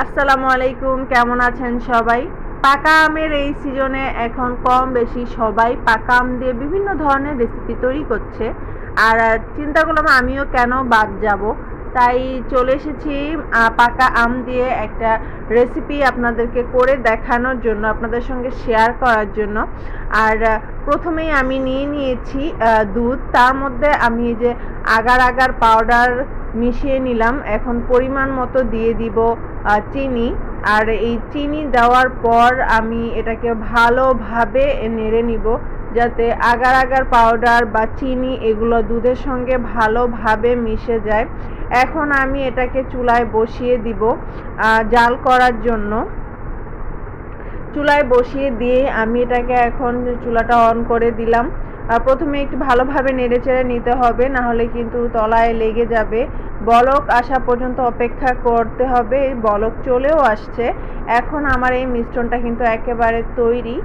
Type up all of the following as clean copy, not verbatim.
আসসালামু আলাইকুম, কেমন আছেন সবাই? পাকা আমের এই সিজনে এখন কম বেশি সবাই পাকা আম দিয়ে বিভিন্ন ধরনের রেসিপি তৈরি করছে। আর চিন্তা করলাম আমিও কেন বাদ যাব, তাই চলে এসেছি পাকা আম দিয়ে একটা রেসিপি আপনাদেরকে করে দেখানোর জন্য, আপনাদের সঙ্গে শেয়ার করার জন্য। আর প্রথমেই আমি নিয়ে নিয়েছি দুধ, তার মধ্যে আমি এই যে আগার আগার পাউডার মিশিয়ে নিলাম। এখন পরিমাণ মতো দিয়ে দিব চিনি। আর এই চিনি দেওয়ার পর আমি এটাকে ভালোভাবে নেড়ে নিব, যাতে আগার আগার পাউডার বা চিনি এগুলো দুধের সঙ্গে ভালোভাবে মিশে যায়। এখন আমি এটাকে চুলায় বসিয়ে দিব জাল করার জন্য। চুলায় বসিয়ে দিয়ে আমি এটাকে এখন চুলাটা অন করে দিলাম। প্রথমে একটু ভালোভাবে নেড়েচেড়ে নিতে হবে, না হলে কিন্তু তলায় লেগে যাবে। বলক আসা পর্যন্ত অপেক্ষা করতে হবে। বলক চলেও আসছে। এখন আমার এই মিশ্রণটা কিন্তু একেবারে তৈরি।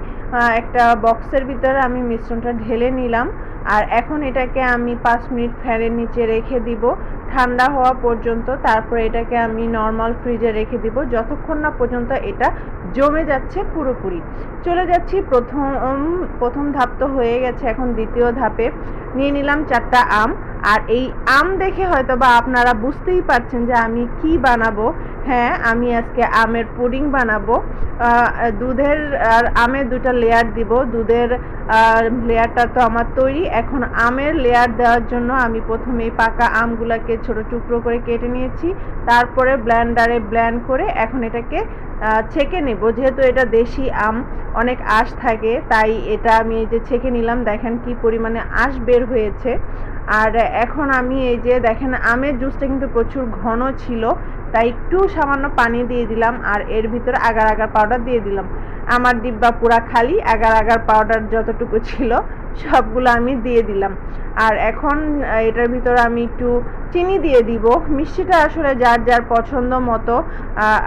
একটা বক্সের ভিতরে আমি মিশ্রণটা ঢেলে নিলাম। আর এখন এটাকে আমি 5 মিনিট ফ্যানের নিচে রেখে দিব ঠান্ডা হওয়া পর্যন্ত। তারপরে এটাকে আমি নর্মাল ফ্রিজে রেখে দিব যতক্ষণ না পর্যন্ত এটা জমে যাচ্ছে পুরোপুরি। চলে যাচ্ছি প্রথম ধাপ তো হয়ে গেছে, এখন দ্বিতীয় ধাপে নিয়ে নিলাম 4টা আম। আর এই আম দেখে হয়তো বা আপনারা বুঝতেই পারছেন যে আমি কি বানাবো। হ্যাঁ, আমি আজকে আমের পুডিং বানাবো। দুধের আর আমের 2টা লেয়ার দিব। দুধের লেয়ারটা তো আমার তৈরি। এখন আমের লেয়ার দেওয়ার জন্য আমি প্রথমেই পাকা আমগুলোকে ছোট টুকরো করে কেটে নিয়েছি। তারপরে ব্লেন্ডারে ব্লেন্ড করে এখন এটাকে ছেঁকে নেব। যেহেতু এটা দেশি আম, অনেক আঁশ থাকে, তাই এটা আমি এই যে ছেঁকে নিলাম। দেখেন কি পরিমাণে আঁশ বের হয়েছে। আর এখন আমি এই যে দেখেন আমের জুসটা কিন্তু প্রচুর ঘন ছিল, তাই একটু সামান্য পানি দিয়ে দিলাম। আর এর ভিতরে আগার আগার পাউডার দিয়ে দিলাম। আমার ডিব্বা পুরা খালি, আগার আগার পাউডার যতটুকু ছিল সবগুলো আমি দিয়ে দিলাম। আর এখন এটার ভিতরে আমি একটু চিনি দিয়ে দিব। মিষ্টিটা আসলে যার যার পছন্দ মতো।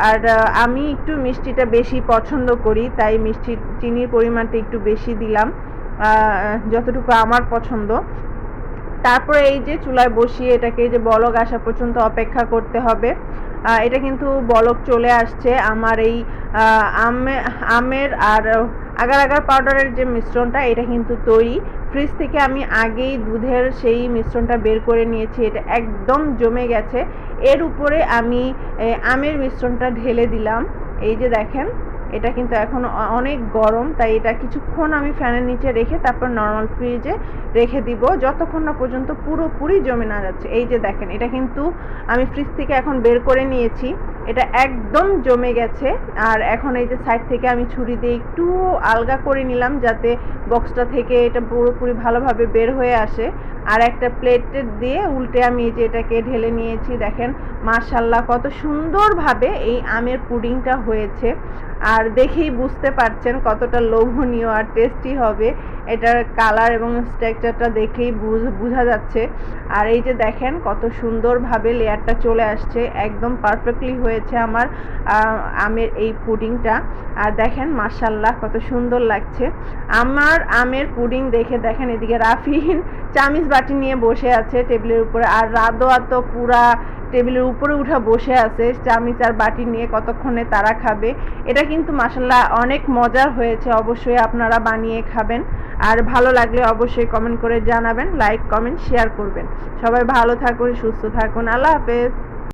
আর আমি একটু মিষ্টিটা বেশি পছন্দ করি, তাই চিনির পরিমাণটা একটু বেশি দিলাম, যতটুকু আমার পছন্দ। তারপরে এই যে চুলায় বসিয়ে এটাকে এই যে বলক আসা পর্যন্ত অপেক্ষা করতে হবে। এটা কিন্তু বলক চলে আসছে। আমার এই আমের আর আগার আগার পাউডারের যে মিশ্রণটা, এটা কিন্তু তৈরি। ফ্রিজ থেকে আমি আগেই দুধের সেই মিশ্রণটা বের করে নিয়েছি। এটা একদম জমে গেছে। এর উপরে আমি আমের মিশ্রণটা ঢেলে দিলাম। এই যে দেখেন, এটা কিন্তু এখন অনেক গরম, তাই এটা কিছুক্ষণ আমি ফ্যানের নিচে রেখে তারপর নর্মাল ফ্রিজে রেখে দিব যতক্ষণ না পর্যন্ত পুরোপুরি জমে না যাচ্ছে। এই যে দেখেন, এটা কিন্তু আমি ফ্রিজ থেকে এখন বের করে নিয়েছি। এটা একদম জমে গেছে। আর এখন এই যে সাইড থেকে আমি ছুরি দিয়ে একটু আলগা করে নিলাম, যাতে বক্সটা থেকে এটা পুরোপুরি ভালোভাবে বের হয়ে আসে। আর একটা প্লেটে দিয়ে উল্টে আমি এই যে এটাকে ঢেলে নিয়েছি। দেখেন মাশাআল্লাহ কত সুন্দরভাবে এই আমের পুডিংটা হয়েছে। আর দেখেই বুঝতে পারছেন কতটা লোভনীয় আর টেস্টি হবে। এটার কালার এবং স্ট্রাকচারটা দেখেই বোঝা যাচ্ছে। আর এই যে দেখেন কত সুন্দরভাবে লেয়ারটা চলে আসছে, একদম পারফেক্টলি হয়েছে আমার আমের এই পুডিংটা। আর দেখেন মাশাআল্লাহ কত সুন্দর লাগছে আমার আমের পুডিং দেখে। দেখেন এদিকে রাফিন চামিচ বাটি নিয়ে বসে আছে টেবিলের উপরে, আর রাদোয়া তো পুরা টেবিলের উপরে উঠা বসে আছে চামিচ আর বাটি নিয়ে, কতক্ষণে তারা খাবে। এটা কিন্তু মাশাআল্লাহ অনেক মজার হয়েছে। অবশ্যই আপনারা বানিয়ে খাবেন। আর ভালো লাগলে অবশ্যই কমেন্ট করে জানাবেন, লাইক কমেন্ট শেয়ার করবেন। সবাই ভালো থাকুন, সুস্থ থাকুন। আল্লাহ হাফেজ।